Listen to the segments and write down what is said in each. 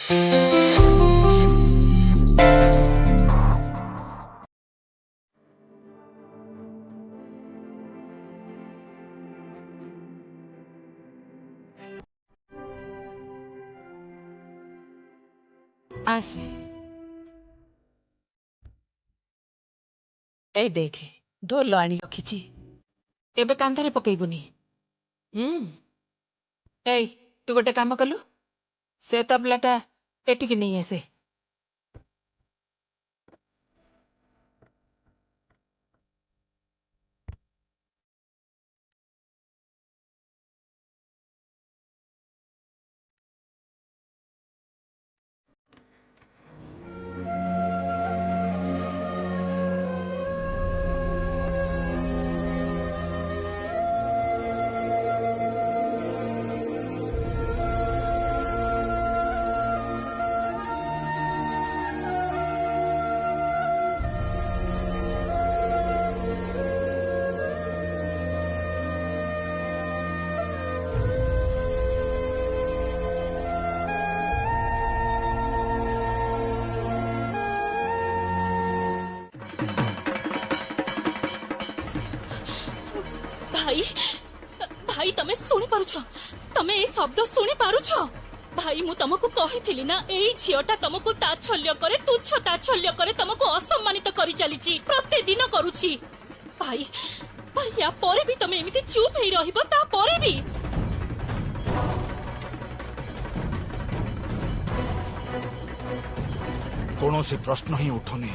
ଆସେ ଏଇ ଦେଖେ ଢୋଲ ଆଣି ରଖିଛି। ଏବେ କାନ୍ଧରେ ପକେଇବୁନି। ଏଇ ତୁ ଗୋଟେ କାମ କଲୁ, ସେ ତବଲାଟା ଏଠିକି ନେଇ ଆସେ। भाई भाई तमे सुनी पारुछ, तमे ए शब्द सुनी पारुछ? भाई मु तुमको कही ना एई झियोटा तुमको ताच्छल्य करे, तुच्छ ताच्छल्य करे, तुमको असम्मानित करी चलीची, प्रतिदिन करूची। भाई भाई या परे भी तमे एमिति चुप हेई रहिबो? ता परे भी कौन से प्रश्न ही उठुनी।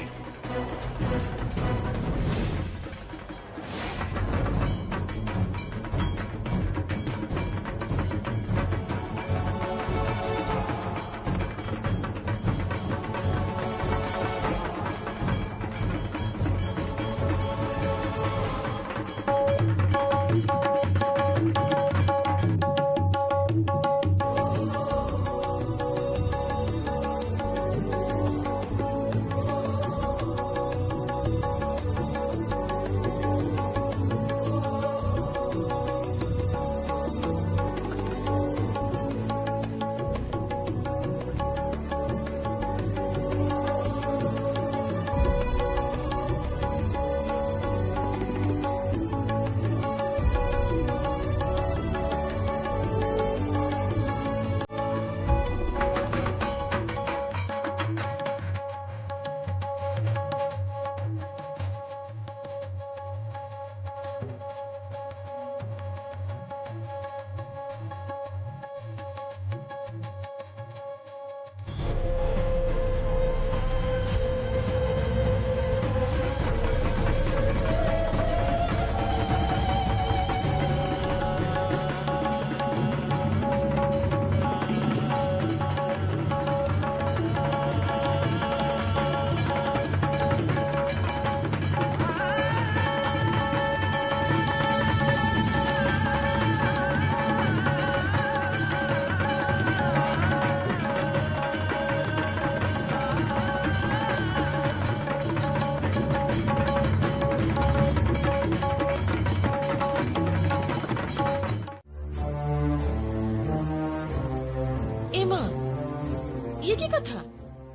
ये की कथा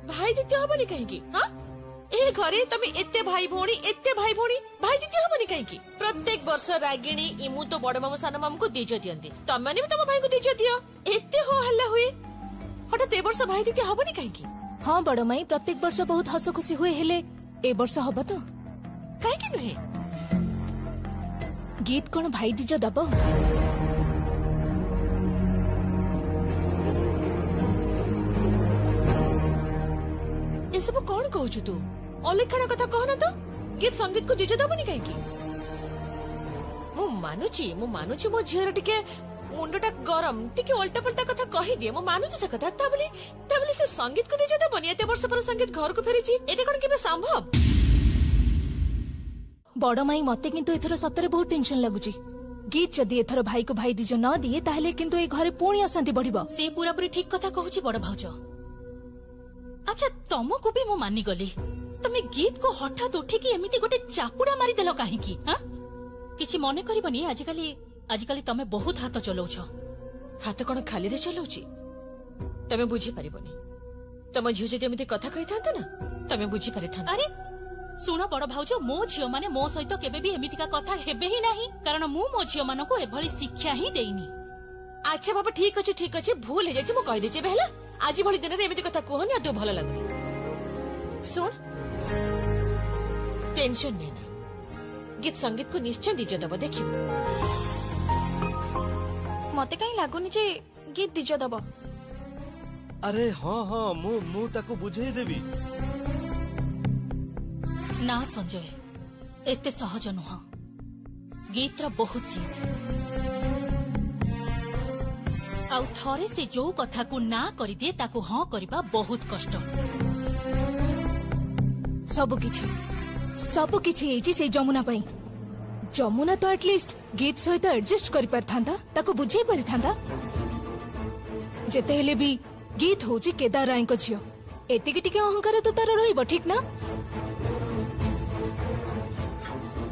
भाई द्वितीय हबनी कहीं? हाँ ए घरे तमे एते भाई भौणी भाई द्वितीय हबनी कहीं? प्रत्येक वर्ष रागिणी इमु तो बड़ मामू सान मामू को दीज दियंती, तम माने भी तम भाई को दीज दियो। एते हो हल्ला हुए, हठात ए वर्ष भाई द्वितीय हबनी कहीं? हाँ बड़ माई, प्रत्येक वर्ष बहुत हस खुशी हुए, हेले ए वर्ष हब तो कहीं नुहे? गीत कौन भाई दीज दब? सब कौन कहू तू? अलेखना कथा कहना तो। गीत संगीत को दीज दबनी कहीं? मु मानुची मो झीर टिके मुंडटा गरम, टिके उल्टा पुल्टा कथा कही दिए, मु मानुची से कथा। ताबली से संगीत को दीज दबनी? एते वर्ष पर संगीत घर को फेरीची, एटे कोन केबे संभव? बड़ माई मते किंतु एथर सतरे बहुत टेंशन लगुची। गीत जदि एथर भाई को भाई दीज न दिए ताहले किंतु ए घरे पुणी अशांति बढ़िबो। से पूरा पूरी ठीक कथा कहूची बड़ भाउज। अच्छा तुमको भी मु मानी गली, तमे गीत को हठात उठिकी एमिति गोटे चापुड़ा मारी देलो काहेकी? हां किछि मने करबनी? आजिकाली तमे बहुत हाथ चलाउछ। हाथ कोन खाली रे चलाउची? तमे बुझी परिबनी। ତମ ଝିଅ ଯଦି ଏମିତି କଥା କହିଥାନ୍ତା ନା ତମେ ବୁଝି ପାରିଥାନ୍ତା। ଆରେ ଶୁଣ ବଡ ଭାଉଜ, ମୋ ଝିଅ ମାନେ ମୋ ସହିତ କେବେ ବି ଏମିତିକା କଥା ହେବେ ହିଁ ନାହିଁ, କାରଣ ମୁଁ ମୋ ଝିଅ ମାନଙ୍କୁ ଏଭଳି ଶିକ୍ଷା ହିଁ ଦେଇନି। ଆଚ୍ଛା ବାବା ଠିକ ଅଛି ଭୁଲ ହେଇଯାଇଛି, ମୁଁ କହିଦେଇଛି ଏବେ ହେଲା। ଆଜି ଭଳି ଦିନରେ ଏମିତି କଥା କୁହନି, ଆଉ ଭଲ ଲାଗୁନି। ଶୁଣ ଟେନସନ ନେନା, ଗୀତ ସଙ୍ଗୀତକୁ ନିଶ୍ଚୟ ଦିଜ ଦବ, ଦେଖିବୁ। ମତେ କାହିଁ ଲାଗୁନି ଯେ ଗୀତ ଦିଜ ଦବ। ଆରେ ହଁ ହଁ ମୁଁ ତାକୁ ବୁଝେଇ ଦେବି। ନା ସଞ୍ଜୟ, ଏତେ ସହଜ ନୁହଁ। ଗୀତର ବହୁତ ଜିଦ୍, ଆଉ ଥରେ ସେ ଯୋଉ କଥାକୁ ନା କରିଦିଏ ତାକୁ ହଁ କରିବା ବହୁତ କଷ୍ଟ। ସବୁକିଛି ହେଇଛି ସେଇ ଯମୁନା ପାଇଁ। ଯମୁନା ତ ଆଟଲିଷ୍ଟ ଗୀତ ସହିତ ଆଡଜଷ୍ଟ କରିପାରିଥାନ୍ତା, ତାକୁ ବୁଝେଇ ପାରିଥାନ୍ତା। ଯେତେ ହେଲେ ବି ଗୀତ ହଉଛି କେଦାର ରାୟଙ୍କ ଝିଅ, ଏତିକି ଟିକେ ଅହଙ୍କାର ତ ତାର ରହିବ, ଠିକ ନା?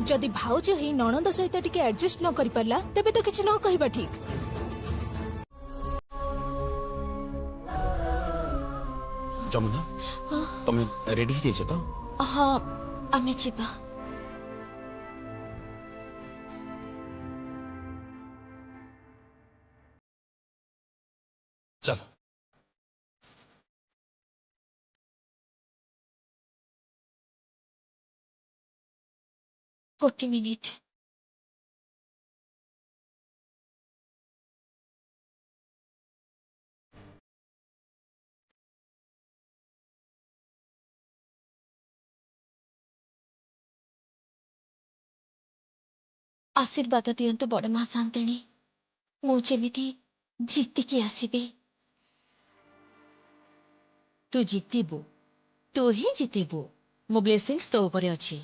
ଯଦି ଭାଉଜ ହେଇ ନଣନ୍ଦ ସହିତ ଟିକେ ଆଡଜଷ୍ଟ ନ କରିପାରିଲା ତେବେ ତ କିଛି ନ କହିବା ଠିକ। ଯମୁନା, ତମେ ରେଡି ହେଇଯାଇଛ ତ? ହଁ ଆମେ ଯିବା। ଚାଲ। ଗୋଟେ ମିନିଟ୍। ଆଶୀର୍ବାଦ ଦିଅନ୍ତୁ ବଡ଼ ମା ଶାନ୍ତିଣୀ, ମୁଁ ଯେମିତି ଜିତିକି ଆସିବି। ତୁ ଜିତିବୁ, ତୁ ହିଁ ଜିତିବୁ। ମୋ ବ୍ଲେସିଂସ୍ ତୋ ଉପରେ ଅଛି।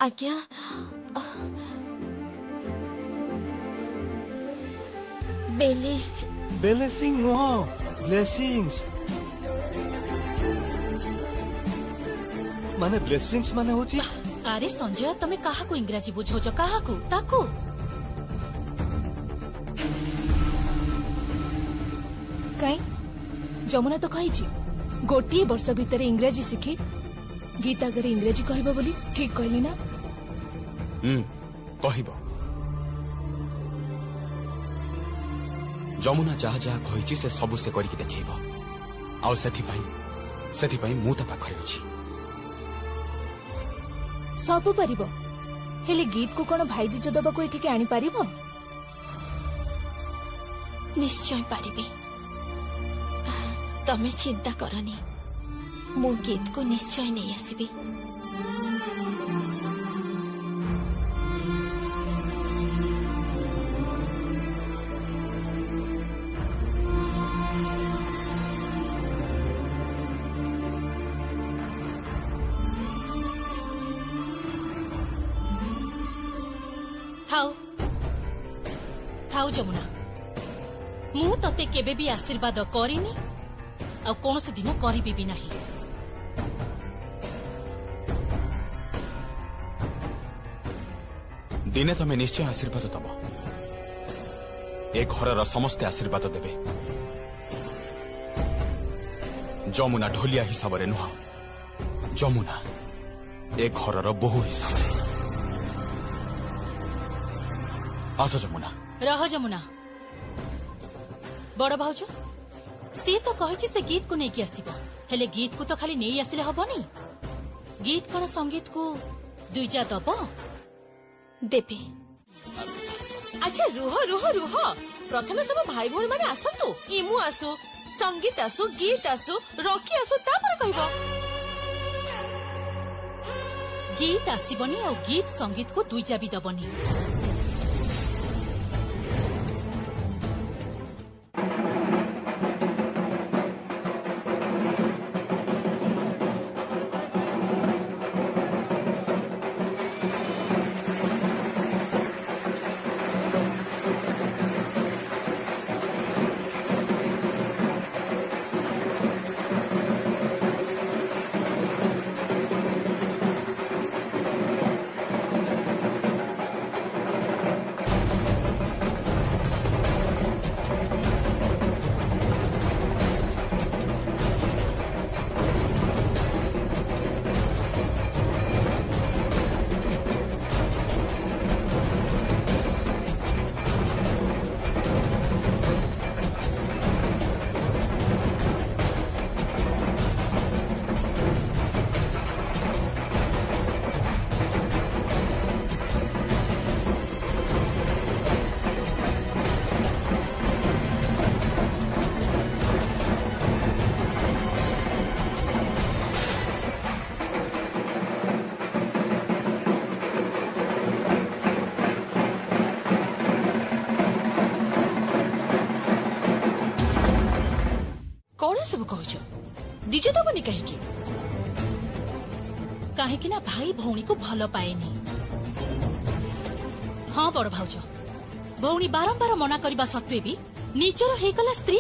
ଆଜ୍ଞା ବ୍ଲେସିଂ ନୁହଁ, ବ୍ଲେସିଂସ୍। ମାନେ ବ୍ଲେସିଂସ୍ ମାନେ ହଉଛି। ଆରେ ସଞ୍ଜୟ, ତମେ କାହାକୁ ଇଂରାଜୀ ବୁଝଉଛ? କାହାକୁ? ତାକୁ। କାଇଁ ଯମୁନା ତ କହିଛି ଗୋଟିଏ ବର୍ଷ ଭିତରେ ଇଂରାଜୀ ଶିଖି ଗୀତ ଆଗରେ ଇଂରାଜୀ କହିବ ବୋଲି। ଠିକ କହିଲି ନା? କହିବ। ଯମୁନା ଯାହା ଯାହା କହିଛି ସେ ସବୁ ସେ କରିକି ଦେଖେଇବ, ଆଉ ସେଥିପାଇଁ ମୁଁ ତା ପାଖରେ ଅଛି। ସବୁ ପାରିବ, ହେଲେ ଗୀତକୁ କଣ ଭାଇ ଦିଜ ଦବାକୁ ଏଠିକି ଆଣିପାରିବ? ନିଶ୍ଚୟ ପାରିବି, ତମେ ଚିନ୍ତା କରନି, ମୁଁ ଗୀତକୁ ନିଶ୍ଚୟ ନେଇ ଆସିବି। ଥାଉ ଯମୁନା, ମୁଁ ତତେ କେବେ ବି ଆଶୀର୍ବାଦ କରିନି, ଆଉ କୌଣସି ଦିନ କରିବି ବି ନାହିଁ। ଦିନେ ତମେ ନିଶ୍ଚୟ ଆଶୀର୍ବାଦ ଦବ, ଏ ଘରର ସମସ୍ତେ ଆଶୀର୍ବାଦ ଦେବେ। ଯମୁନା ଢୋଲିଆ ହିସାବରେ ନୁହଁ, ଯମୁନା ଏ ଘରର ବୋହୂ ହିସାବରେ। ଆସ ଯମୁନା। ରହ ଯମୁନା। ବଡ ଭାଉଜ, ସିଏ ତ କହିଛି ସେ ଗୀତକୁ ନେଇକି ଆସିବ, ହେଲେ ଗୀତକୁ ତ ଖାଲି ନେଇ ଆସିଲେ ହବନି। ଗୀତ କଣ ସଙ୍ଗୀତକୁ ଦୁଇଜା ଦବ? ଦେବି। ଆଚ୍ଛା ରୁହ, ପ୍ରଥମେ ସବୁ ଭାଇ ଭଉଣୀ ମାନେ ଆସନ୍ତୁ, ଇମୁ ଆସୁ, ସଙ୍ଗୀତ ଆସୁ, ଗୀତ ଆସୁ, ରକି ଆସୁ, ତାପରେ କହିବ। ଗୀତ ଆସିବନି, ଆଉ ଗୀତ ସଙ୍ଗୀତକୁ ଦୁଇଜା ବି ଦବନି। सब कहूछ दिजे दबनी कहीं कहीं ना भाई भौणी को भल पाएनी। हाँ बड़ भाउज भौणी बारंबार मना करबा सत्वे भी निजर हेगला स्त्री।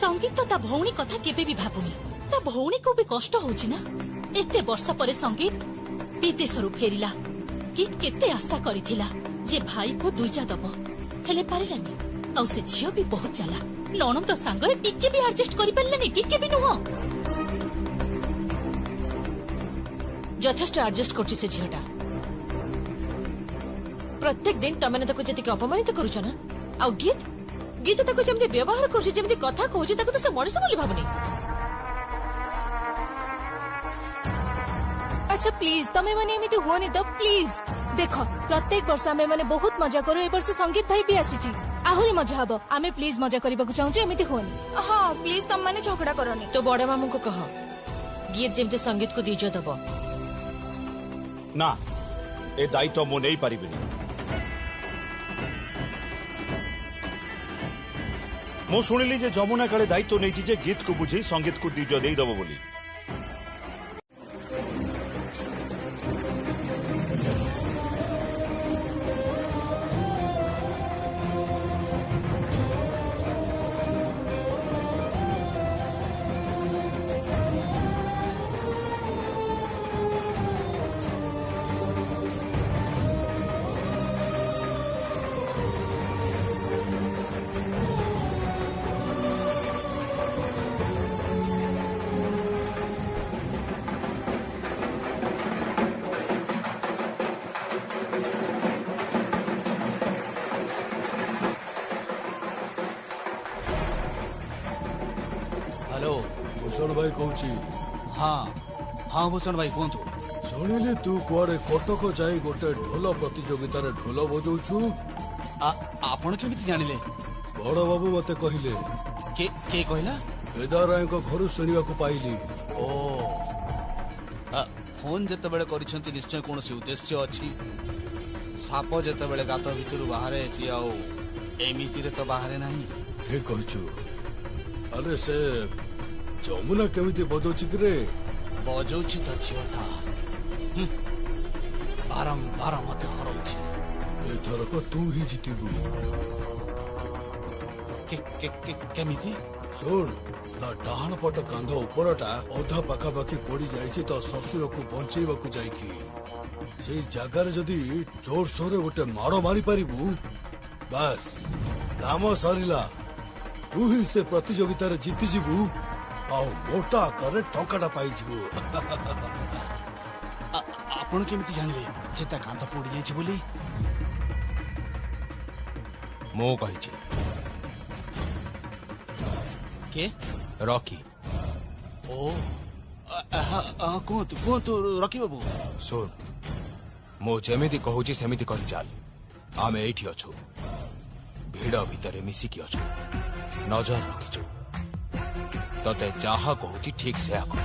संगीत तो ता भौणी कथा केबे भी भाबुनी। ता भौणी को भी कष्ट होची ना। एते वर्ष परे संगीत विदेशरू फेरिला। गीत केते आशा करिथिला जे भाई को दुईजा दबो हेले पारिलानी। आउ से झियो भी बहुत चला ननंद सांगरे टिके भी एडजस्ट करि पारलानी। टिके भी नुह यथेष्ट एडजस्ट करछि से झियटा। प्रत्येक दिन तमने ताको जतिक अपमानित करूछ ना। आउ गीत गीत ताको जेमति व्यवहार करूछि जेमति कथा कहूछि ताको तो से मଣିଷ बोली भाबनी। अच्छा प्लीज तमे माने एमिति होनी तो प्लीज देख प्रत्येक वर्ष आमे माने बहुत मजा करू। ए वर्ष संगीत भाई भी आसीची आहुरी मजा हबो। आमे प्लीज मजा करबाकू चाहूछु एमिति होनी। हाँ प्लीज तम माने झगड़ा करनी। तो बड़ मामू को कह गीत जेमति संगीत को दीजो दबो। ना ए दायित्व मु नहीं पारिबिनी। मु शुणिली जे जमुना काले दायित्व नहीं जे गीत को बुझे संगीत को दीज दे दबो बोली। हेलो भूषण भाई कहूची। हाँ हाँ भूषण भाई कहतु। शुणिली तू कुआरे कटक जाई गोटे ढोल प्रतियोगितार ढोल बजाउछु। आपण केमिति जानिले? बड़ बाबू मते कहिले। के कहला? केदार को घर शुणा पाइली। ओ फोन जते बेले करिसंती निश्चय कोनोसी उद्देश्य अछि। साप जते बेले गात भितरु बाहरे सी आउ एमिति रे तो बाहरे नाही। ठीक कहछु। अरे से जमुना केमिति बजाउछि रे? बजाउछि त झियोटा बारंबार मते हरौछि। एथरक तू ही जितिबु। केमिति? सुन ता डाहाण पट कांध उपरटा अधा पाखापाखि पड़ी जाइछि तो ससुर को बंचेबाकू जाइकी से जगार जदि जोर सोरे गोटे माड़ मारी पारिबु बस काम सरिला। तू ही से प्रतियोगिता रे जीति जिबु आ मोटा करे टंकाटा पाई जिबु। आपण केमिति जानिले जे ता कांध पड़ी जाइछि बोली? मो कहिछि के रॉकी। ओ कहतु रॉकी बाबू। सुन मो जेमिति कहूची सेमिति करि चाल। आमे एठी अछु भिड़ भितरे मिसिकी अछु नजर रखिछु। तते जहा कहूची ठीक से आको।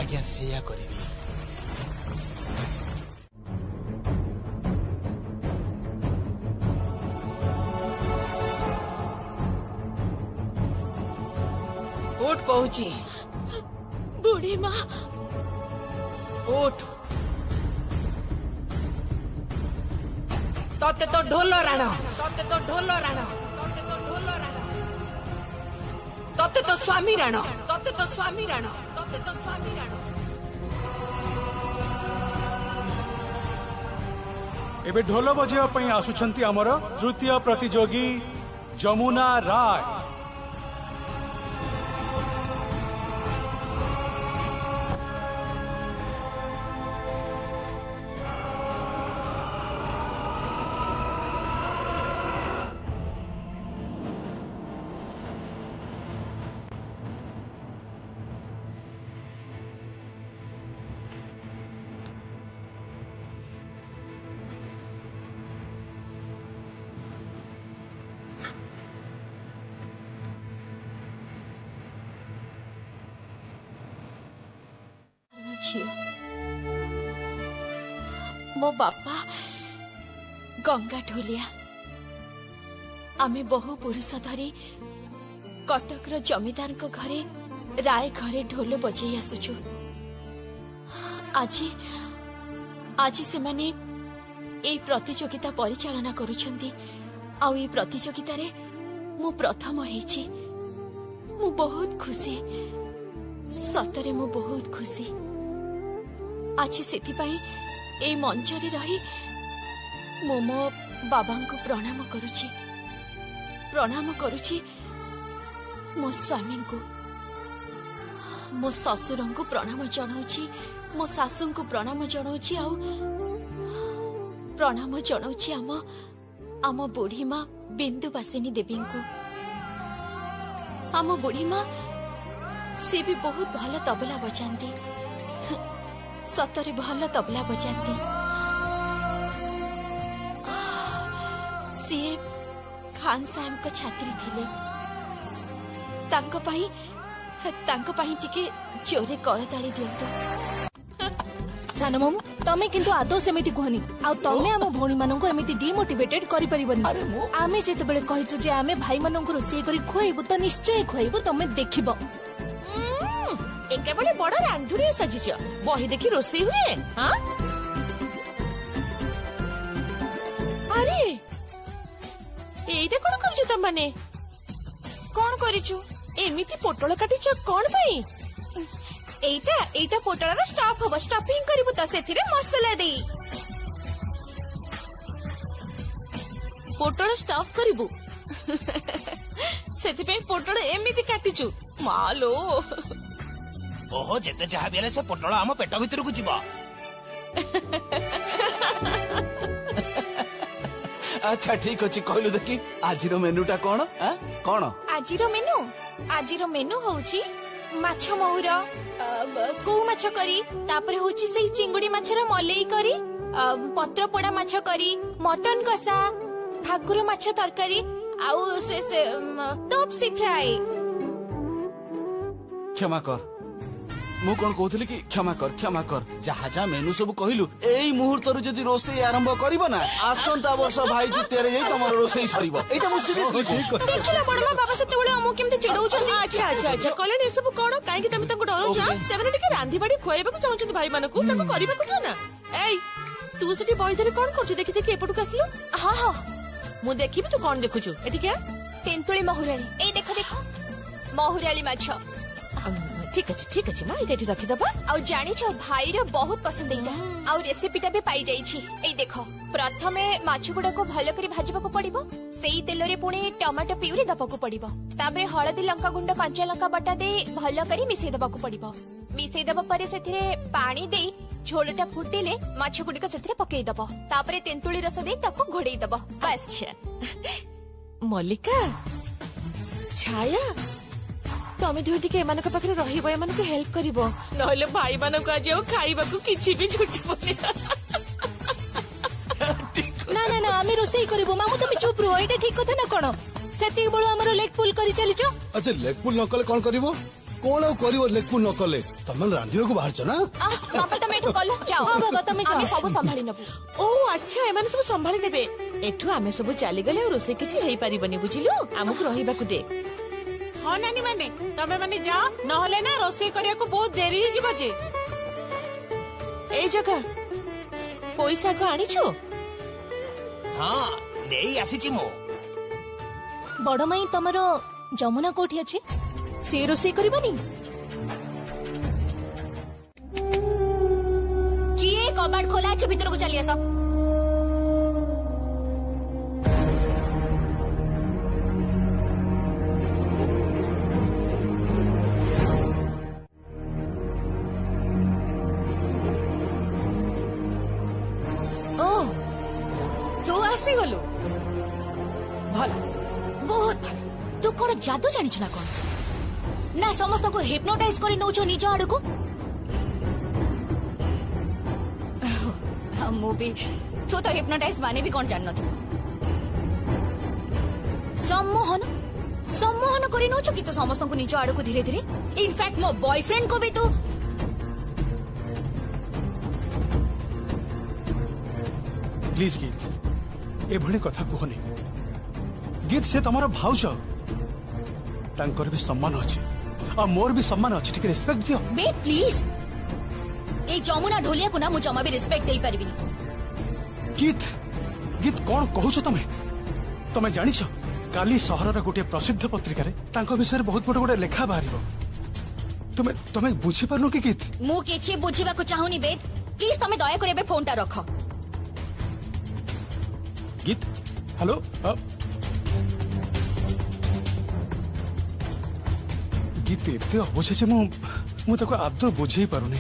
आज्ञा सेया करिबी। उठ कहूची। बुढ़ी माँ उठ। तते तो ढोल राण तते तो ढोल राण तते तो ढोल राण तते तो स्वामी राण तते तो स्वामी राण तते तो स्वामी राण। एबे ढोल बजेवा पई आसुछंती हमर तृतीय प्रतियोगी जमुना राय। झियो मो बापा गंगा ढोलिया आमे बहु पुरुष धरी कटक जमीदार घरे राय घरे ढोल बजे आसुचु आज आज से माने ए प्रतियोगिता परिचालना करुछंती आउ ए प्रतियोगिता रे मु प्रथम हेछि मु बहुत खुशी सतरे मु बहुत खुशी आज सेति पई ए मंच रे रही मो मो बाबा को प्रणाम करुछि मो स्वामी को मो ससुर को प्रणाम जनाउछि मो सासू को प्रणाम जनाउछि आउ प्रणाम जनाउछि आम बुढ़ी माँ बिंदुवासिनी देवी को आम बुढ़ी माँ सी भी बहुत भल तबला बजाती सतरे भल तबला बजाती सी खान साहब को छात्री थिले तांको पाई टिके जोरे करताली दियंतु सान मामू तमे किंतु आदौ सेमिति कहनी आ तमे आम भौणी माननको एमिति डिमोटिवेटेड करि परिबनी आमे जेते बेले कहिछु जे आमे भाई माननको रोसई करी खुआइबु त निश्चय खुआइबु तमे देखिबो एके बड़े बड़ रांधुरी सजिच बही देखी रोसई हुए हां अरे एइटा कोन करछु तम माने कौन करिछु एमिति पोटल काटिछ कोन पई एइटा एइटा पोटलर स्टफ हबो स्टफिंग करिवु त सेथिरे मसाला देई पोटल स्टफ करिवु सेति पे पोटल एमिति काटिछु मालो ओहो जेते जहा बेले से पोटल हम पेट भीतर को जीवा अच्छा ठीक अछि कहलु देखि आजिरो मेनूटा कोन कोन आजिरो मेनू होउची माछ महुर को माछ करी तापर होउची सेई चिंगुडी माछर मलेई करी पत्र पोड़ा माछ करी मटन कसा भाकुर माछ तरकारी आउ से तोपसी फ्राई क्षमा कर मु कोन कहथली कि क्षमा कर जहा जा मेनू सब कहिलु एई मुहूर्त रु जदी रोसई आरंभ करिवो ना आसंता वर्ष भाई द्वितीय रे तमर रोसई सरिवो एटा मु सीरियसली देखिला बड़मा बाबा सेते बेले हमु केमते चिड़ौ छथि अच्छा कले सब कोन काहे कि तमे तंको डरो जा सेबने टिके रांधी बाडी खोएबा को चाहउछथि भाई मानकु तको करिबा को दियो ना एई तू सेठी बइधरी कोन करछु देखि एपटु कासिलु हां मु देखिबि तू कोन देखुछु एठी के तेंतुली महुराली ए देखो महुराली माछ ठीक अच्छे माँ ये रखी दबा आउ जानी छो भाई रे बहुत पसंद एटा आउ रेसिपीटा भी पाई जाई छी ए देखो प्रथमे माछ गुडा को भलो करी भाजबा को पड़िबो सेई तेल रे पुणी टमाटो प्यूरी दबा को पड़िबो ताबरे हळदी लंका गुंड कंचा लंका बटा दे भलो करी मिसेई दबा को पड़िबो मिसेई दबा परे सेथिरे पानी देई झोलटा फुटिले माछ गुडी को सेथिरे पकेई दबो तापरे तेंतुली रस दे ताको घोड़ेई दबो बस मल्लिका छाया तमे दुई टिके एमानक पाखरे रहिबो एमानक हेल्प करिवो नहले भाई मानक आज खाइबाकू किछि भी छुटिबोनी ना आमे रोसई करबो मामू तमे चुप रहो एटा ठीक कथा ना कोन सेति बळो हमरो लेग पुल करी चली छ अच्छा लेग पुल न कले कोन करिवो कोन करिवो लेग पुल न कले तमन रांधियो को बाहर छ ना बाबा तमे एठु कल जाओ हां बाबा तमे जाओ सब संभाली नबु ओ अच्छा एमाने सब संभाली नेबे एठु आमे सब चली गले रोसई किछि हेई परिबनी बुझिलु हमकु रहिबाकू दे हाँ नानी माने तमे माने जाओ नहले ना रोसई करिया को बहुत देरी ही जीवा जे ए जगह पैसा को आनी छो हाँ नेई आसी मो बड़ माई तमरो जमुना कोठी अछि से रोसई करबनी किए कबाड़ खोला छ भीतर को चली आसा आसी गलु भला बहुत भला तू कोन जादू जानिछ ना कोन ना समस्त को हिप्नोटाइज करी नौछो निज आड़ को मु भी तू तो हिप्नोटाइज माने भी कोन जान न सम्मोहन सम्मोहन करी नौछो कि तो समस्त को निज आड़ को धीरे धीरे इनफैक्ट मो बॉयफ्रेंड को भी तू प्लीज गीत एभली कथा कहनी गीत से तमर भाउज तांकर भी सम्मान अच्छे और मोर भी सम्मान अच्छे ठीक रेस्पेक्ट दियो वेट प्लीज ए जमुना ढोलिया को ना मु जमा भी रिस्पेक्ट दे परिबिनी गीत गीत कौन कहूछ तमे तमे जानिछ काली सहरर गोटे प्रसिद्ध पत्रिका रे तांको विषय बहुत बड़ गोटे लेखा बाहरिबो तमे तमे बुझी पारनो कि गीत मु किछि बुझिबा को चाहुनी वेद प्लीज तमे दया करे बे फोनटा रख गीत हेलो गीत एते अबुझे जे मु ताको आदौ बुझी पारुनी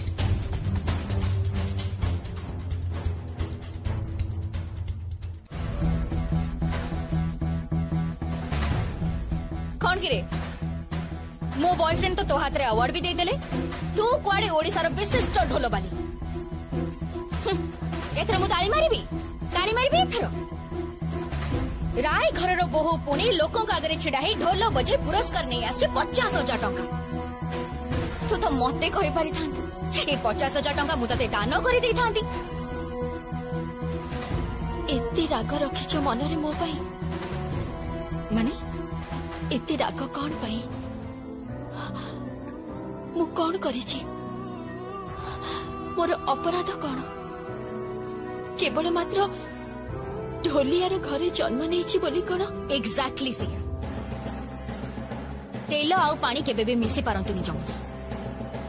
कौन गिरे मो बॉयफ्रेंड तो हाथ रे अवार्ड भी दे देले तू कुआडे ओडिसा रो विशिष्ट ढोल बाली एथर मु ताली मारिबी एथर राय घर रो बहु पुणी लोकों का आगे छिड़ा ही ढोल बजे पुरस्कार नहीं आसे 50,000 टंका तू तो मते कहि पारि थांतु ए 50,000 टंका मु तते दान करि देई थांती एते राग रखिछ मन रे मो पई माने एते राग कौन पाई मु कौन करिछि मोर अपराध कौन केवल मात्र ढोलियार घरे जन्म नहीं बोली कौन एक्जाक्टली से तेल आउ पानी केबे भी मिसी पारंतुनी जमुना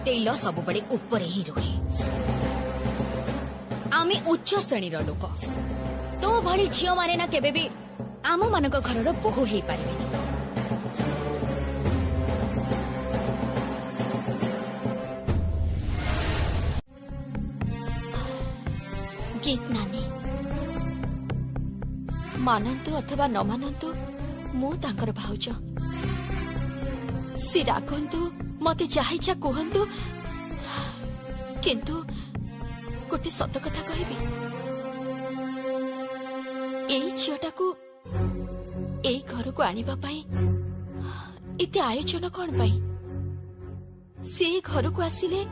तेल सब बड़े ऊपर ही रहे आमे उच्च श्रेणी रो लोक तो भली झियो माने ना केबे भी आम मानक घर रो बहु हेई पारिबेनी गीत नानी मानंतु अथवा न मानंतु मु तांकर भाउज सी रागंतु मते चाहिछा कहंतु किंतु गोटे सत कथा कहबी एई झियोटा को एई घर को आनिबा पई इते आयोजन कोन पई से घर को आसिले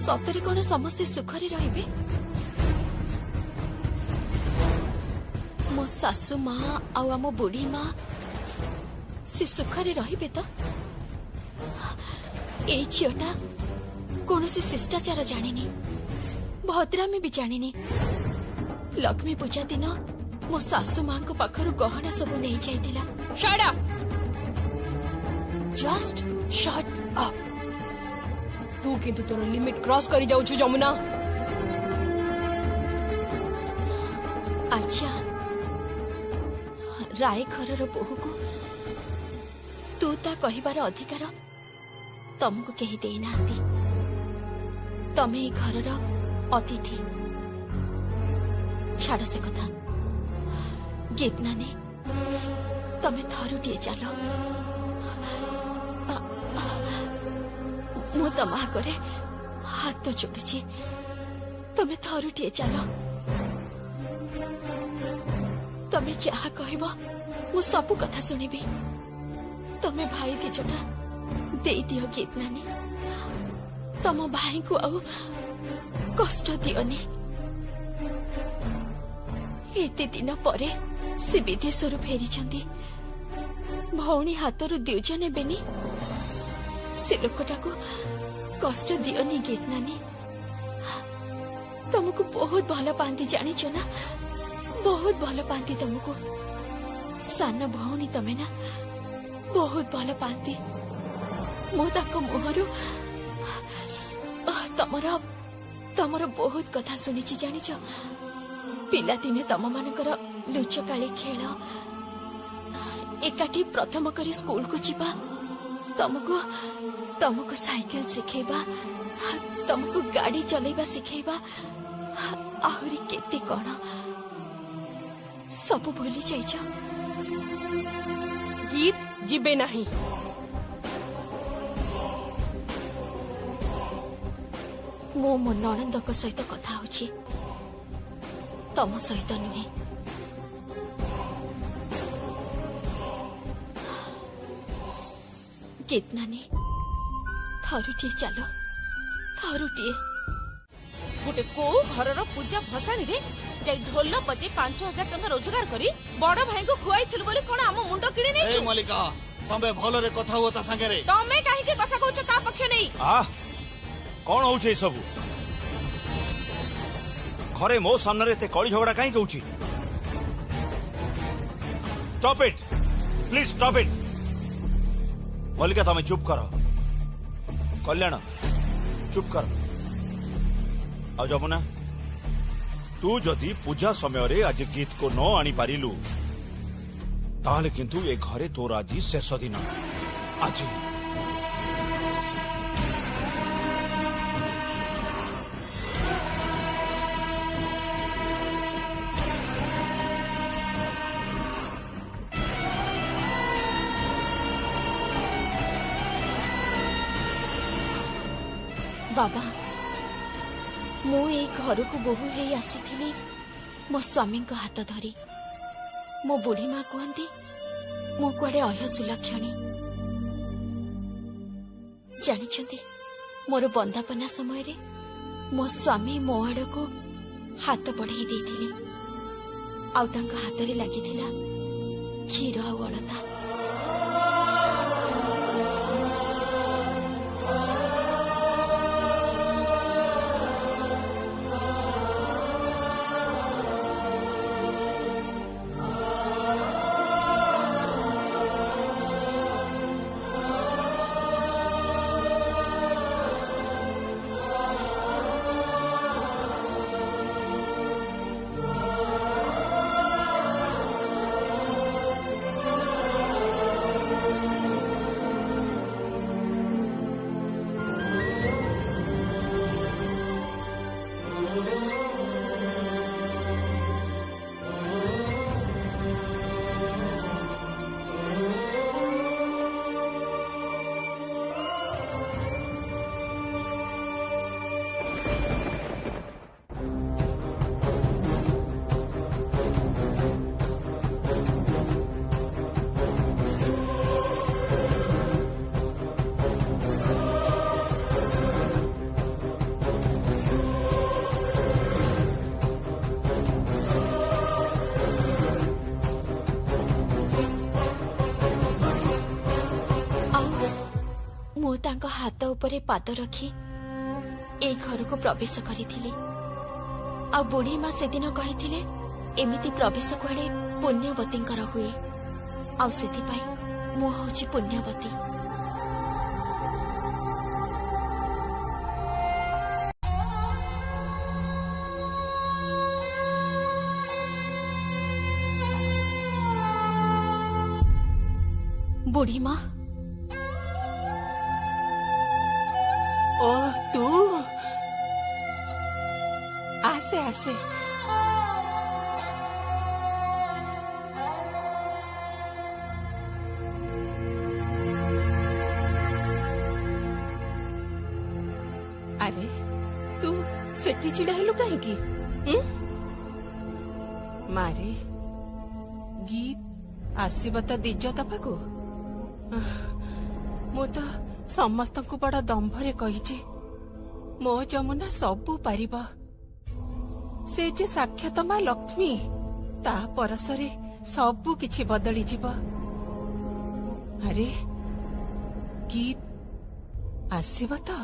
सतरे कोन समस्ते सुखरे रहिबे मो सासु माँ आउ आम बुढ़ी माँ से सुखरे रहिबे तो ए झियोटा कौन से शिष्टाचार जानिनी भद्रामी भी जानिनी लक्ष्मी पूजा दिन मो सासु माँ को पाखरु गहना सब नहीं जाइतिला shut up just shut up तू किंतु तोर लिमिट क्रॉस करी जाउछु जमुना अच्छा राय घर बोहू को तू ता कहिबार अधिकार तुमको कही दे नाती तमे ए घर अतिथि छाड़ से कथा गीत नानी तमे थरुटिए चल मु तम आगे हाथ जोड़ुची तमे थरुटिए चल तमे जहा कहब मु सबु कथा सुनिबी तमे भाई दिजटा दे दियो गीत नानी तम भाई को आउ कष्ट दियोनी एते दिन परे से विदेशरू फेरी भौणी हाथरू द्यूज नेबेनी से लोकटा को कष्ट दियोनी गीत नानी तुमको बहुत भल पाती जानिच ना बहुत भल पाती तुमको सान भौणी तमे ना बहुत भल पाती मु ताको मुहरु तमर तमर बहुत कथा सुनिछि जानिच पिला दिने तम मानकर लुचकाली खेल एकाठी प्रथम करी स्कूल को जीवा तुमको तुमको साइकिल सिखेबा तुमको गाड़ी चलेबा सिखेबा आहुरी केते कोन सब भूली जाइछ गीत जीबे नहीं मो मो ननंद सहित कथा होछि तम सहित नुहे गीत नानी थरुटिए चलो थरुटिए गोटे को घर पूजा भसाणी रे जाई ढोल बजे 5000 टंका रोजगार करी बड़ भाई को खुआई थिलु बोली कोन हम मुंडो किणी नै ए मलिका तमे भलरे कथा हुआ ता संगे रे तमे काहे के कथा कहउछ ता पक्ष नै आ कौन होउछ ए सब घरे मो सामने रे ते कड़ी झगड़ा काहे कहउची stop it please stop it Malika तमे चुप करो कल्याण चुप कर आ जमुना तू जदि पूजा समय रे आज गीत को न आनी पारिलु ताहले किंतु ए घरे तोर आज शेष दिन आज बाबा मु ए घर को बोहू हे आसी मो स्वामी को हाथ धरी मो बुढ़ी माँ कहती मो कुआडे अह सुलक्षणी जानी मोर बंदापना समय रे मो स्वामी मो आड़ को हाथ बढ़ाई देथिले आउ तांका हाथ रे लागिथिला क्षीर आ अलता तांको हाथ उपरे पाद रखी ए घर को प्रवेश करिथिले आ बुढ़ी माँ से दिन कहिथिले एमिति प्रवेश कुआडे पुण्यवतींकर हुए आ सेति पई मो होची पुण्यवती बुढ़ी माँ ओ तू आसे आसे अरे तू सेठी चिड़ा हेलु कहीं मारे गीत आसब तो दिज तफाकू मु तो समस्त को बड़ा दंभरे कही मो जमुना सबू पारिब से जे साक्षात माँ लक्ष्मी ता परसरे सबू किछि बदली जीव अरे गीत आसीब तो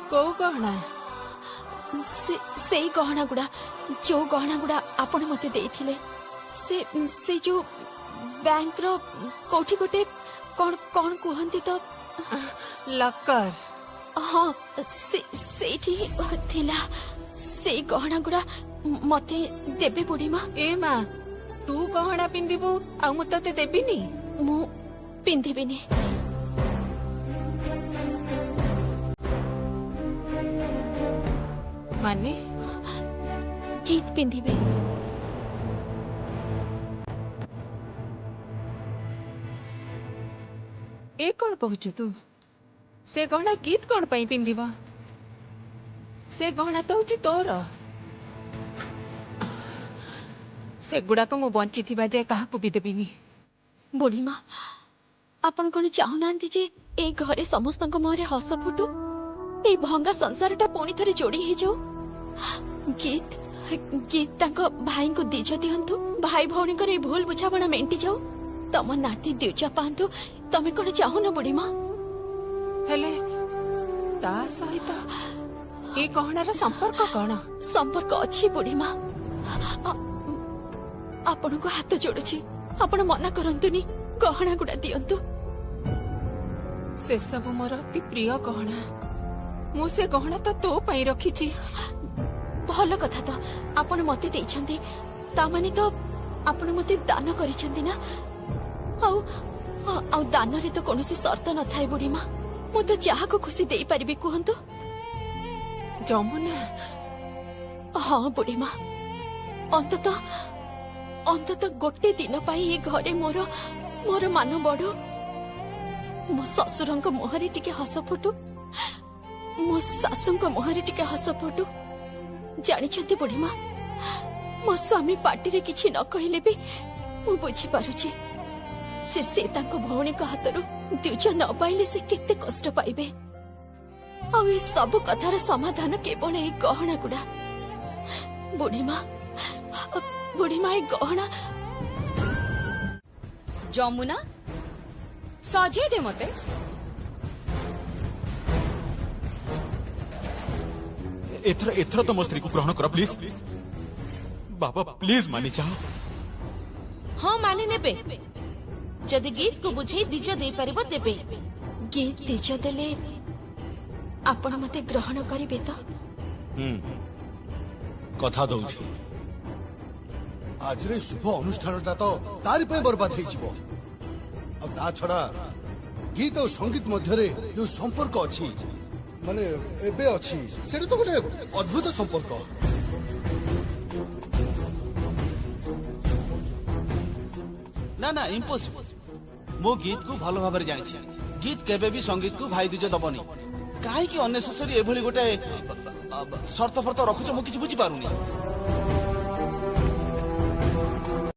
को गहना से गहना गुड़ा जो गहना गुड़ा आपण मते देथिले से जो बैंक रो कोठी गोटे कौन कौन कहती तो लकर हाँ सेठी थिला से गहना गुड़ा मते देबे बुढ़ी माँ ए माँ तू गहना पिंधिबु आ मु तते देबिनी मु पिंधिबिनी माने गीत पिंधिबे ए कौन कहूचु तू से गहना गीत कौन पई पिंधिबा से गहना तो होची तोर से गुड़ाक मु बंची थिबा जे काहाकू भी देबिनी बुढ़ी माँ आपण कौन चाहूना जे ए घरे समस्त मुहरे हस फुटू ए भंगा संसार टा पुणी थरे जोड़ी ही जाऊ गीत गीत तांको भाई को दीज दियंतु भाई भौणी करे भूल बुझाबणा मेंटी जाऊ तम नाती दिउचा पांतु तमे कौन चाहूना बुढ़ी माँ हेले ता सहित ए गहनार संपर्क कौन संपर्क अच्छी बुढ़ी माँ आपण को हाथ जोड़ुची आपण मना करंतुनी गहना गुड़ा दियंतु से सब मोर अति प्रिय गहना मु से गहना तो तो पई रखिची भल कथा तो आपण मते देइछन्ते ता माने तो आपण मते दान करिछन्ती ना आउ आउ दान रे तो कोनोसी शर्त न थाए बुढ़ी माँ मु तो चाहा को खुशी देई परिबे कहंतु जमुना हाँ बुढ़ी माँ अंततः गोटे दिन पाई ए घरे मोर मोर मान बढ़ू मो ससुरंक मुहरे टिके हस फुटू मो सासुंक मुहरे टिके हस फुटू जानिछन्ती बुढ़ी माँ मो स्वामी पार्टी किछि न कहिले भी मु बुझी पारुछि जे से तांको भौणी को हातरू द्विज न पाइले से केते कष्ट पाइबे आ ए सब कथार समाधान केवल ए गहना गुड़ा बुढ़ी माँ ए गहना जमुना सजे दे मते एथर तो मो स्त्री को ग्रहण कर प्लीज बाबा प्लीज मानी जाओ हाँ मानि नेबे जदि गीत को बुझे दीज दे परिबो देबे गीत दीज देले आपण मते ग्रहण करिवे तो कथा दउछि आज रे शुभ अनुष्ठानटा तो तारि पे बर्बाद हेइ जिवो आ ता छडा गीत और संगीत मध्य रे जो संपर्क अछि माने एबे अछि सेटा तो गोटे अद्भुत संपर्क ना ना इम्पोसिबल मो गीत को भलो भाबरे जानि गीत केबे भी संगीत को भाई दिज दबनी काहे कि अननेसेसरी एभली गोटे शर्त फर्त रखुछ मो किछ बुझी पारुनी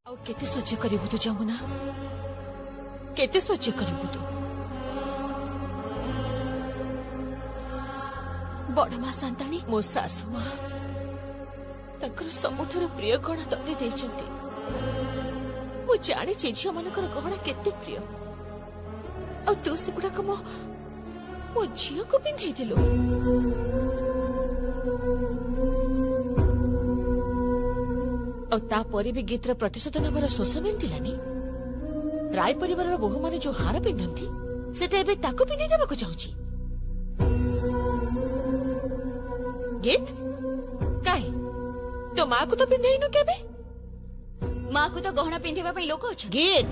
आउ केते सह्य करिबु तू जमुना केते सह्य करिबु तू बड़ माँ शांताणी मो सासु माँ तंकर सबुठार प्रिय गहना तते देइछन्ती मु जाने झियो मानकर गहना केते प्रिय आ तू सेगुड़ा को मो झियो को पिंधै दिलु और तापरे भी गीतर प्रतिशोध नबार शोष मेन्टिलानी राय परिवार बोहू माने जो हार पिंधती सेटा एबे ताको पिंधै देबाको चाहूची गीत काहे तो माँ को तो पिंधैनु केबे माँ को तो गहना पिंधिबा पई लोक अछ गीत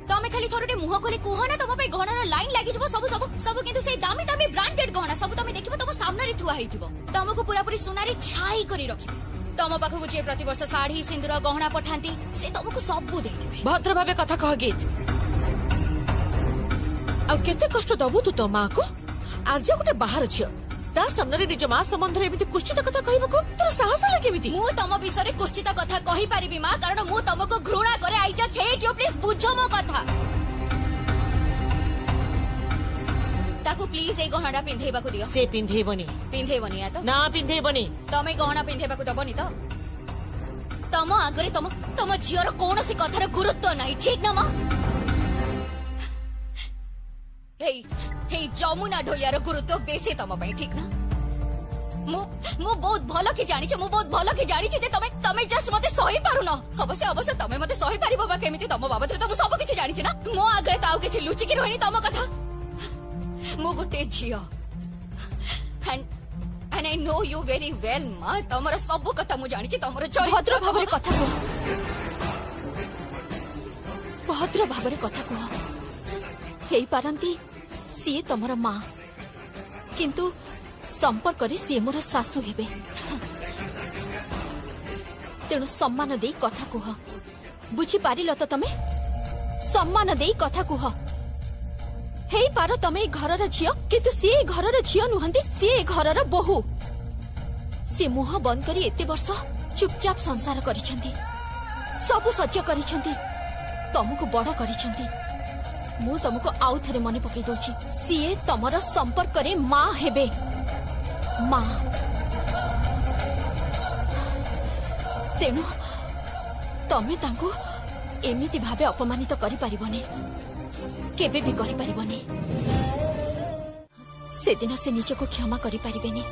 तमे खाली थोरटे मुह खोली कुह ना तम पे गहनार लाइन लागि जबो सब सब सब किंतु से दामी दामी ब्रांडेड गहना सब तमे देखिबो तम सामने रे थुआ हेइथिबो तमको पूरा पूरी सुनारी छाई करी रखिबे तम पाखु जे प्रति वर्ष साड़ी सिंदूर गहना पठांती से तमको सब दे देबे भद्र भाबे कथा कह गीत आ केते कष्ट दबु तू तो माँ को आज गोटे बाहर छियो ता सामने रे निज माँ संबंध रे एमिति कुश्चित कथा कहबको तोर साहस लागे एमिति मु तम विषय कुश्चित कथा कहि परिबी माँ कारण मु तमको घृणा करे I just hate you please बुझो मो कथा ताकू प्लीज ए गहनाटा पिंधेबाकू दियो से पिंधेबनी या तो ना पिंधेबनी तमे गहना पिंधेबाकू दबनी तो तम आगरे तम झियर कोनोसी कथार गुरुत्व नाही ठीक ना माँ हे जमुना ढोलियार गुरुत्व बेसी तम पई ठीक ना ମୁଁ ବହୁତ ଭଲ କି ଜାଣିଛି ଯେ ତମେ ଜଷ୍ଟ ମତେ ସହି ପାରୁନ। ଅବଶ୍ୟ ତମେ ମତେ ସହି ପାରିବ ବା କେମିତି? ତମ ବାବଦରେ ତ ମୁଁ ସବୁ କିଛି ଜାଣିଛି ନା। ମୋ ଆଗରେ ତ ଆଉ କିଛି ଲୁଚିକି ରହିନି ତମ କଥା। ମୁଁ ଗୋଟେ ଝିଅ and I know you very well ମା। ତମର ସବୁ କଥା ମୁଁ ଜାଣିଛି। ତମର ଭଦ୍ର ଭାବରେ କଥା କୁହ, ଭଦ୍ର ଭାବରେ କଥା କୁହ। ହେଇପାରନ୍ତି ସିଏ ତମର ମା, କିନ୍ତୁ ସମ୍ପର୍କରେ ସିଏ ମୋର ଶାଶୁ ହେବେ। ତେଣୁ ସମ୍ମାନ ଦେଇ କଥା କୁହ। ବୁଝିପାରିଲ ତ ତମେ? ସମ୍ମାନ ଦେଇ କଥା କୁହ। ହେଇପାର ତମେ ଏ ଘରର ଝିଅ, କିନ୍ତୁ ସିଏ ଏ ଘରର ଝିଅ ନୁହନ୍ତି, ସିଏ ଏ ଘରର ବୋହୂ। ସେ ମୁହଁ ବନ୍ଦ କରି ଏତେ ବର୍ଷ ଚୁପଚାପ ସଂସାର କରିଛନ୍ତି, ସବୁ ସହ୍ୟ କରିଛନ୍ତି, ତମକୁ ବଡ କରିଛନ୍ତି। ମୁଁ ତମକୁ ଆଉ ଥରେ ମନେ ପକେଇ ଦଉଛି, ସିଏ ତମର ସମ୍ପର୍କରେ ମା ହେବେ। ମା। ତେଣୁ ତମେ ତାଙ୍କୁ ଏମିତି ଭାବେ ଅପମାନିତ କରିପାରିବନି, କେବେ ବି କରିପାରିବନି। ସେଦିନ ସେ ନିଜକୁ କ୍ଷମା କରିପାରିବେନି।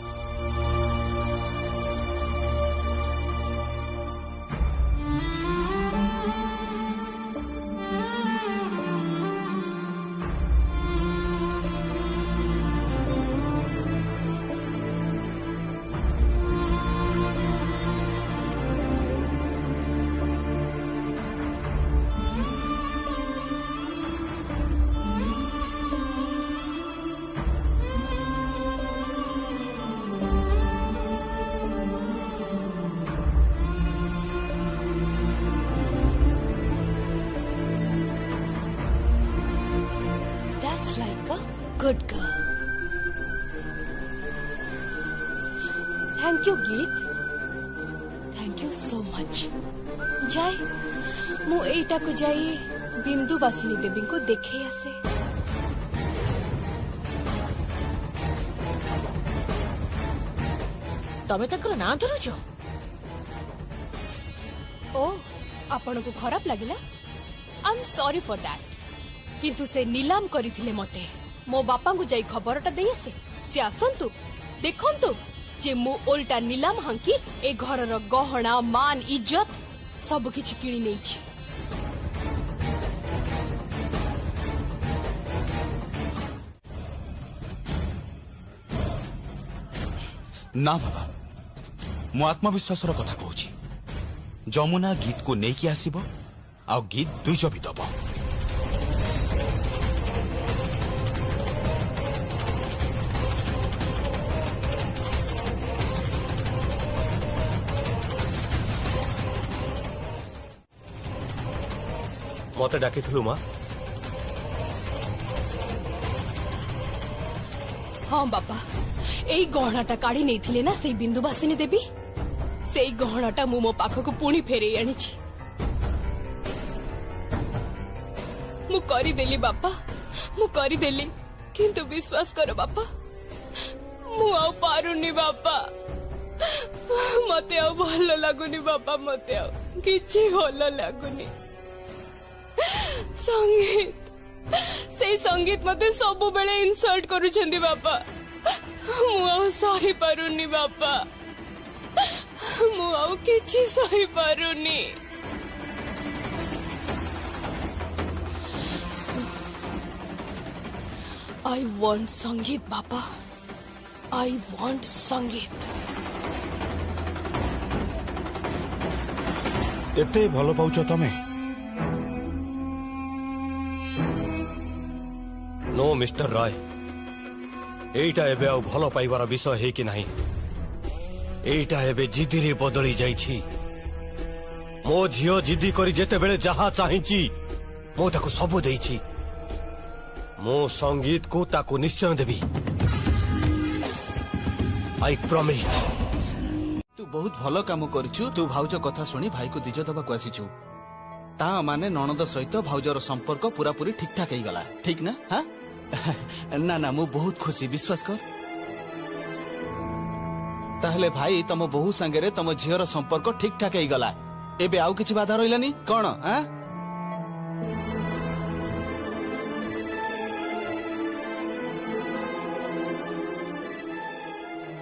Good girl. Thank you, Geet. Thank you so much. जाए मु एटा को जाई बिंदु बासिनी देवी को देखे आसे। तमे तकर ना धरुछ? ओ आपण को खराब लागिला? I am sorry for that. किंतु से नीलाम करिथिले मते। मो बापा को जाई खबरटा दे आसे। से आसंतु देखंतु जे मु ओल्टा नीलाम हांकी ए घरर गहना मान इज्जत सब किछि किणी नै छी। ना बाबा, मु आत्मविश्वास कथा कहूँ। जमुना गीत को नेकी आसीबो आ गीत दुइज भी दब। मते डाकिथिलु मा? हाँ बापा, एई गहनाटा काढ़ी नहीं ना से बिंदुवासिनी देवी। से गहनाटा मु मो पाखक पुणी फेरे आनी। मु करिदेली बापा, मु करिदेली, किंतु विश्वास करो बापा, मु आ पारुनी बापा। मते आ भलो लागुनी बापा, मते आ किछि भलो लागुनी। संगीत से संगीत मते सब बेले इनसल्ट करूछंदी बापा। मु आ सही पारुनी बापा, मु आ किछि सही पारुनी। I want संगीत बापा, I want संगीत। एते भलो पाउछ तमे? नो मिस्टर राय, एटा एबे आ भलो पाइबार विषय है कि नहीं। एटा एबे जिद्दी बदली जाइछि। मो झियो जिद्दी करी जेते बेले जहा चाहिछि मो ताको सब देइछि। मो संगीत को ताको निश्चय देबी। I promise. तू बहुत भलो काम करिछु। तू भाउज कथा सुनी भाई को दिज दबा को आसीछु। ता माने ननद सहित भाउजर संपर्क पूरा पूरी ठीक ठाक हेई गला, ठीक ना? हां ना ना मु बहुत खुशी, विश्वास कर। ताहले भाई तम बहु संगे तम झीर संपर्क ठीक ठाक हेई गला। एबे आउ किछि बाधा रहिलानी कोन? हां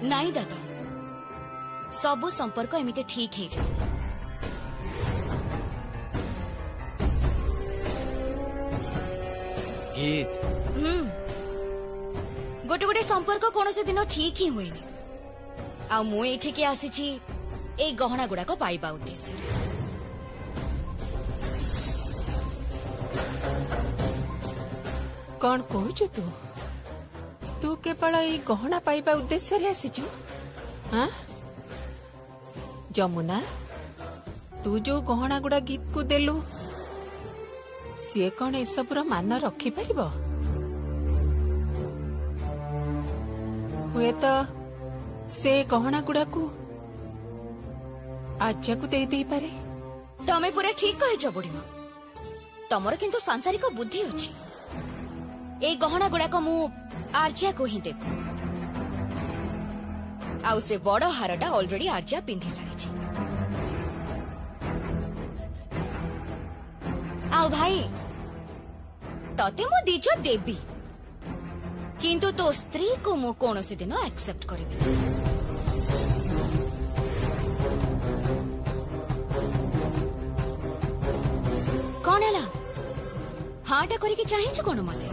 नाई दादा, सबु संपर्क एमिते ठीक है जाए। गीत गोटे गोटे संपर्क कौन से दिन ठीक ही हुए आ मु एठिके आसीची ए गहना गुड़ाक पाइबा उद्देश्य। कौन कहूचु तू तू केवल ये गहना पाइबा उद्देश्य रे आसीचु? हाँ जमुना तू जो गहना गुड़ा गीत को देलु सी कौन एसबुर मान रखी पारिबो? हुए तो से गहना गुड़ा को आज्ञा को दे दे पारे। तमे पूरा ठीक कहछ बुढ़ी मां, तमर किंतु सांसारिक बुद्धि अछि। ए गहना गुड़ाक मु आर्जिया को ही देब। आउ से बड़ हारटा ऑलरेडी आर्जिया पिंधि सारिछि। आउ भाई तते मु दिज देबी, किंतु तो स्त्री को मु कौनसी दिन एक्सेप्ट करिबि। कौन है हाटा करिके चाहिछु कोन मते?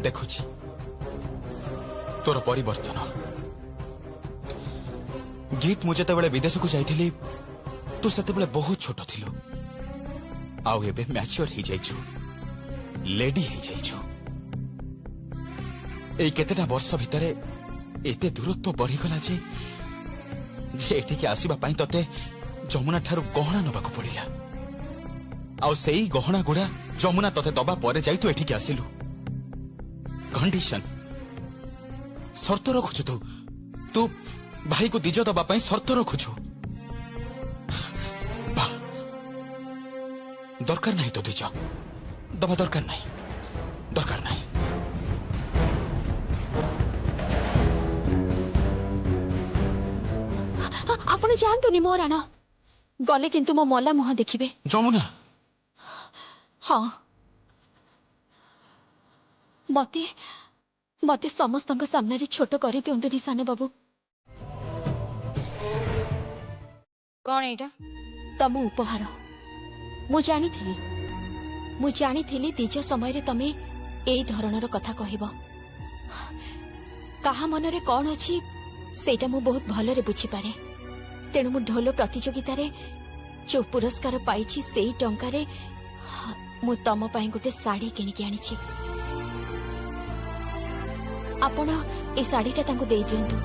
देखुची तोर परिवर्तन। गीत मु जेतेबेले विदेश को जाइथिली तू सेतेबेले बहुत छोट थिलु। आउ एबे मैच्योर ही जाइछु, लेडी ही जाइछु। एई केतेटा वर्ष भितरे एते दूरत्व बढ़ी गला जे एठिके आसीबा पई तते जमुना ठारू गहना नबाको पड़िला। आउ सेई गहना गुड़ा जमुना तते दबा परे जाई तू एठिके आसिलु। कंडीशन शर्त रखुछु तू भाई को दिज दबा पई शर्त रखुछु। दरकार नहीं तो दिज दबा, दरकार नहीं, दरकार नहीं। आपण जानतुनी मो राणा गले किंतु मो मला मुह देखिबे। जमुना हाँ मते मते समस्तଙ୍କ सामने छोट करी दियंतु निशाने बाबू। कौन एटा? तम उपहार मु जानी दिज समय रे तमे एई धरणर कथा कहब। काहा मनरे कौन अछि सेटा मु बहुत भलरे बुझी पारे। तेणु मु ढोल प्रतियोगिता रे जो पुरस्कार पाइछि सेई टंका रे मु तम पई गोटे साड़ी किनिके आनिछि। आपण ए साड़ीटा तांको देई दियंतु।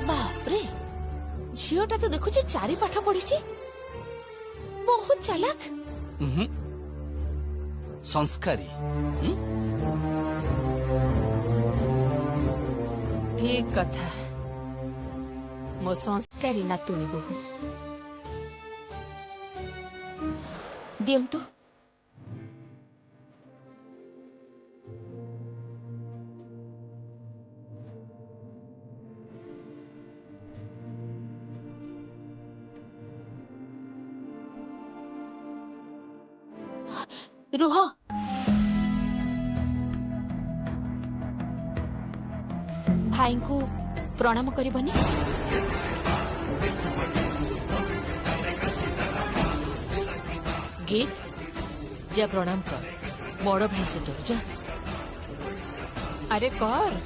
बाप रे झियोटा तो देखुछि चारि पाठ पढ़िछि, बहुत चालाक। संस्कारी। ठीक कथा मो संस्कारी नातुणी बहु दियंतु। रुह भाई को प्रणाम करबनी। गीत जा प्रणाम कर बड़ भाई से तो जा। अरे कर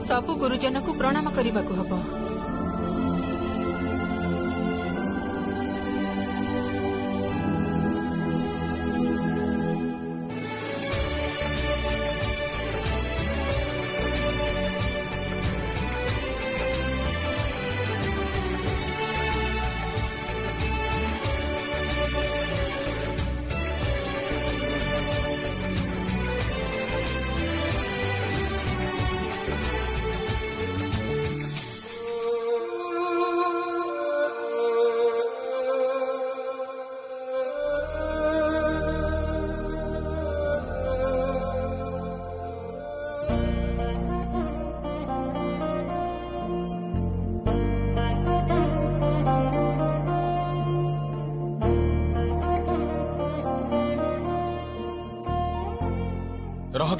सबु गुरुजन को प्रणाम करने को हब।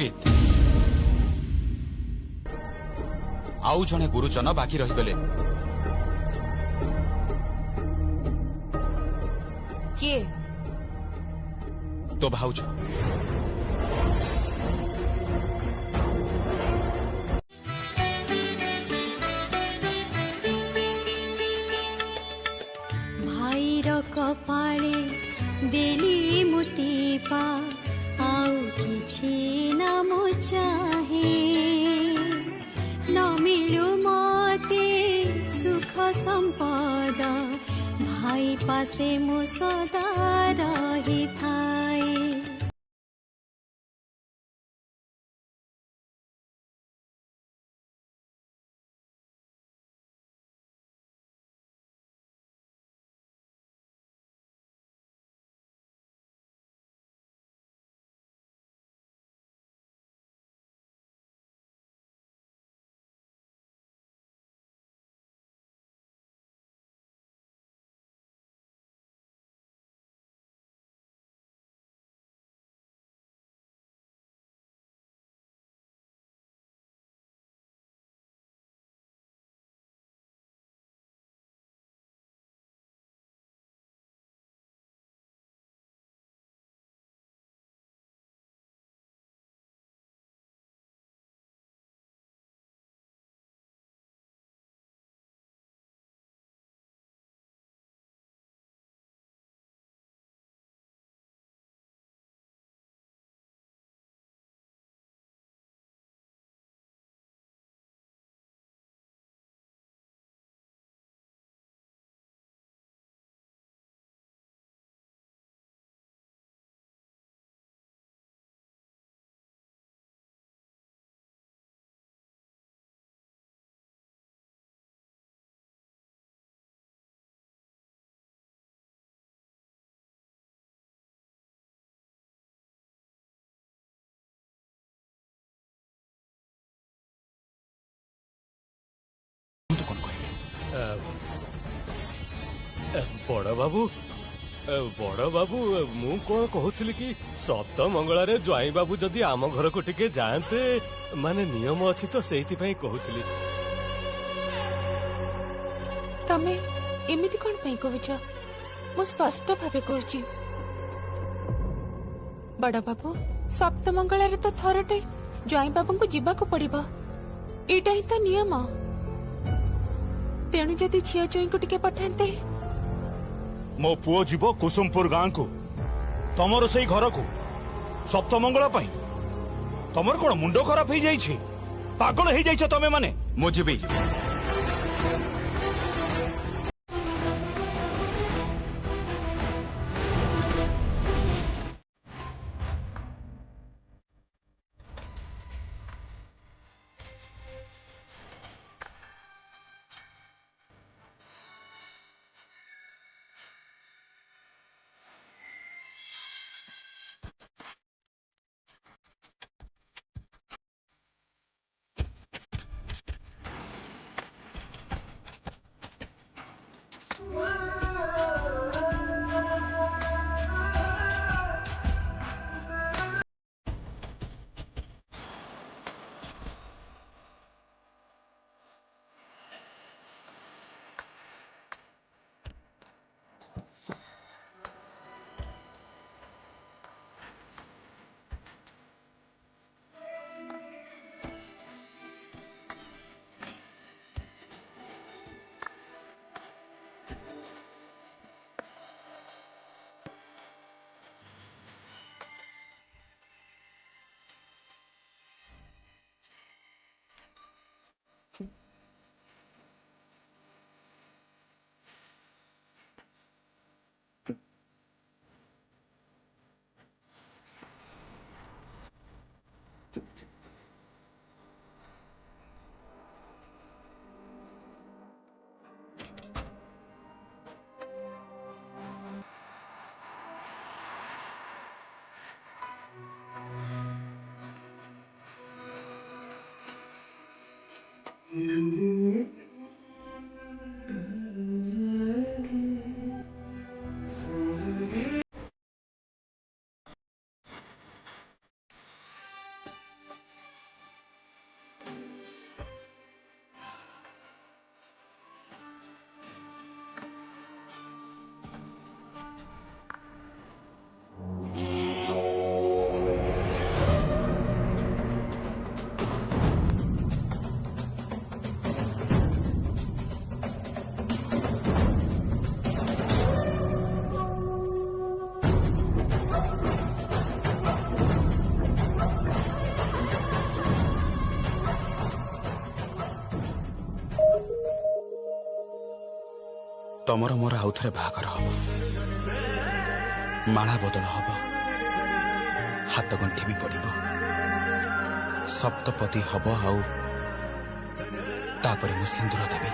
गीत आउ जने गुरुजन बाकी रहीगले किए तो भाउज भाईर कपाळे देली मुतीपा आउ किछि नाम चाहे न मिलु मते सुख संपद भाई पासे मो सदा रही थाए बड़ बाबू मु कौन कहूली कि सप्त मंगलारे ज्वाई बाबू जदि आम घर को टिके जाते माने नियम अच्छी तो से कहूली तमे एमिति कोन पई कहूछ मु स्पष्ट भाबे कहूची बड़ बाबू सप्त मंगलारे तो थरटे ज्वाई बाबू को जीवा को पड़िबो एटा ही तो नियम तेणु जदि झियो चोई को टिके पठाते मो पुओ जीव कुसुमपुर गाँ को तमर से घर को सप्त मंगला पाई तमर कौन मुंड खराब हो जाइए पागल हो जाइए तमे माने मुझे ତମର ମୋର ଆଉ ଥରେ ବାହାଘର ହବ, ମାଳା ବଦଳ ହବ, ହାତ ଗଣ୍ଠି ବି ପଡିବ, ସପ୍ତପଦୀ ହବ, ଆଉ ତାପରେ ମୁଁ ସିନ୍ଦୁର ଦେବି।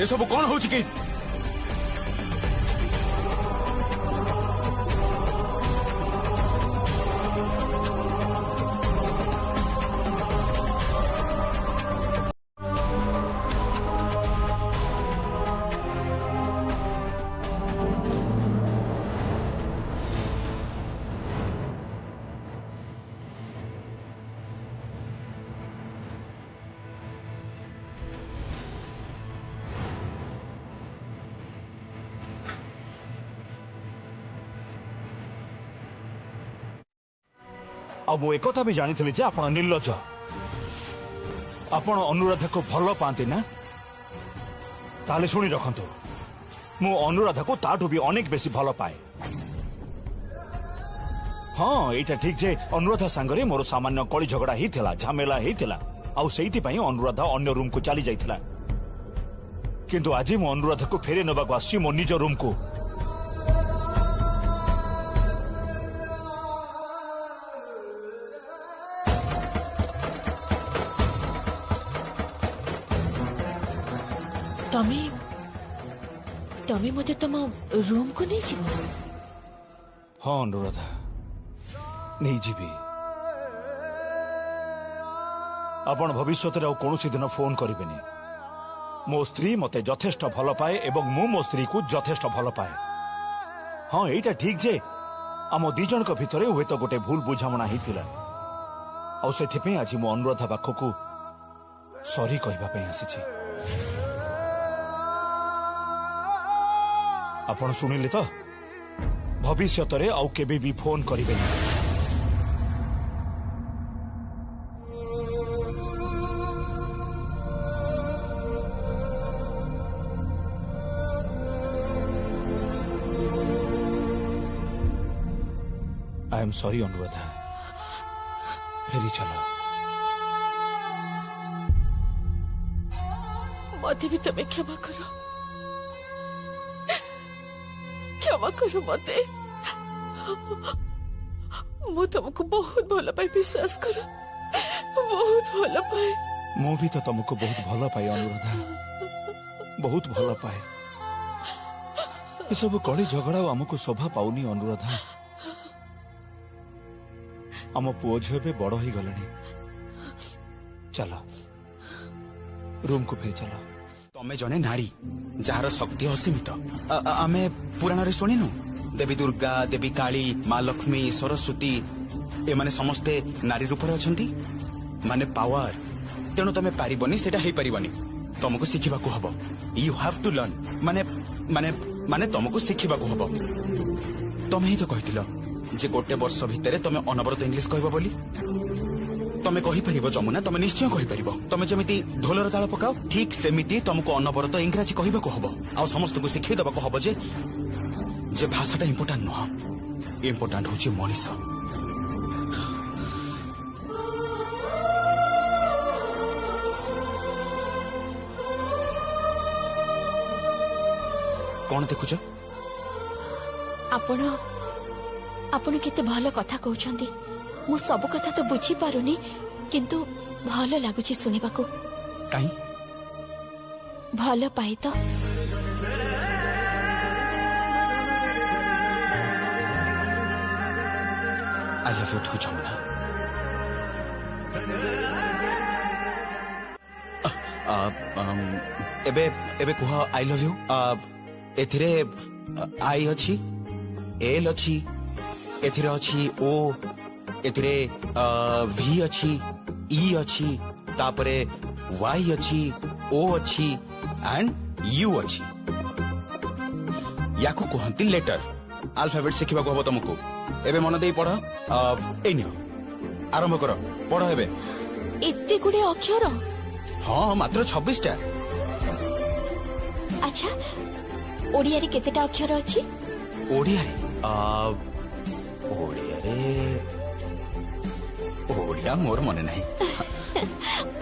ଏସବୁ କଣ ହଉଛି କି? ଆଉ ମୁଁ ଏକଥା ବି ଜାଣିଥିଲି ଯେ ଆପଣ ନିର୍ଲଜ। ଆପଣ ଅନୁରାଧାକୁ ଭଲ ପାଆନ୍ତି ନା? ତାହେଲେ ଶୁଣି ରଖନ୍ତୁ, ମୁଁ ଅନୁରାଧାକୁ ତାଠୁ ବି ଅନେକ ବେଶୀ ଭଲ ପାଏ। ହଁ, ଏଇଟା ଠିକ ଯେ ଅନୁରାଧା ସାଙ୍ଗରେ ମୋର ସାମାନ୍ୟ କଳି ଝଗଡା ହେଇଥିଲା, ଝାମେଲା ହେଇଥିଲା, ଆଉ ସେଇଥିପାଇଁ ଅନୁରାଧା ଅନ୍ୟ ରୁମକୁ ଚାଲି ଯାଇଥିଲା। କିନ୍ତୁ ଆଜି ମୁଁ ଅନୁରାଧାକୁ ଫେରେଇ ନେବାକୁ ଆସିଛି ମୋ ନିଜ ରୁମକୁ। ତମେ ମତେ ତମ ରୁମକୁ ନେଇଯିବ? ହଁ ଅନୁରାଧା, ନେଇଯିବି। ଆପଣ ଭବିଷ୍ୟତରେ ଆଉ କୌଣସି ଦିନ ଫୋନ କରିବେନି। ମୋ ସ୍ତ୍ରୀ ମତେ ଯଥେଷ୍ଟ ଭଲ ପାଏ ଏବଂ ମୁଁ ମୋ ସ୍ତ୍ରୀକୁ ଯଥେଷ୍ଟ ଭଲ ପାଏ। ହଁ, ଏଇଟା ଠିକ ଯେ ଆମ ଦି ଜଣଙ୍କ ଭିତରେ ହୁଏତ ଗୋଟେ ଭୁଲ ବୁଝାମଣା ହେଇଥିଲା, ଆଉ ସେଥିପାଇଁ ଆଜି ମୁଁ ଅନୁରାଧା ପାଖକୁ ସରି କହିବା ପାଇଁ ଆସିଛି। ଆପଣ ଶୁଣିଲେ ତ? ଭବିଷ୍ୟତରେ ଆଉ କେବେ ବି ଫୋନ କରିବେନି। आई एम सॉरी अनुराधा, फेरी चलो। मते भी तुम्हें क्षमा करो, क्षमा करो मते। मु तुमको बहुत भल पाए, विश्वास करो, बहुत भल पाए। मु भी तो तुमको बहुत भल पाए अनुराधा, बहुत भल पाए। ये सब कली झगड़ा आमको शोभा पाउनी अनुराधा। आम पुओ झील भी बड़ हो गले। चलो रूम को फिर चलो। तमें जने नारी जार शक्ति असीमित। आमे पुराण रे सुनिनु, देवी दुर्गा, देवी काली, माँ लक्ष्मी, सरस्वती एमाने समस्ते नारी रूप रे अछंती, माने पावर। तेणु तमे पारिबनी, सेटा हेई पारिबनी। तुमको शिखिबाकू हबो। You have to learn. माने माने माने तुमको शिखिबाकू हबो। तमे ही तो कहितिलो जे गोटे वर्ष भितरे तमे अनवरत इंग्लिश कहबो बोली। तमे कहि परिबो जमुना, तमे निश्चय कहि परिबो। तमे जेमिति ढोलर ताल पकाओ, ठीक सेमिति तुमको अनवरत इंग्राजी कहबाकू हबो। आ समस्त को शिखै दबाकू हबो जे भाषाटा इम्पोर्टेंट नुह, इम्पोर्टेंट होची मनीष। कौन देखुच? आपण केते भलो कथा कहउछंती। मु सब कथा तो बुझी पारुनी, किंतु भलो लागुची सुनिबाकू। काई? भलो पाई तो। I love you too, Jamuna. एबे एबे कुह I love you. एथिरे आई अछि, एल अछि, एथिरे अछि ओ, एथिरे वी अछि, ई अछि, तापरे वाई अछि, ओ अछि एंड यू अछि। याकू कहती लेटर। अल्फाबेट शिखा हम तुमको एबे मन दे पढ़। ए नियो आरंभ कर, पढ़ एबे। एते गुडे अक्षर? हाँ, मात्र 26टा। अच्छा, ओडिया रे केतेटा अक्षर अछि? ओडिया रे ओडिया मोर मने नहीं।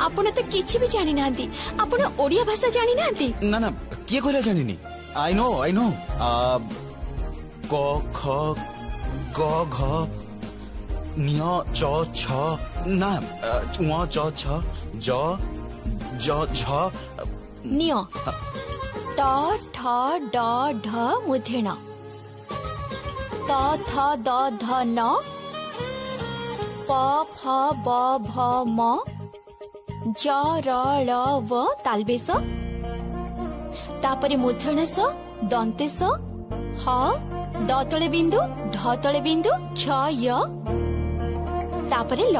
आपण तो किछि भी जानि नांती। आपण ओडिया भाषा जानि नांती? ना ना, किए कहला जानिनी? आई नो क ख ग घ न्य च छ ना व च छ ज ज झ नियो ट ठ ड ढ मुधेण त थ द ध न प फ ब भ म ज र ळ व तालबेस तापरे मुधेणस दन्तेस ह द तळे बिंदु ढ तळे बिंदु क्ष य तापरे ल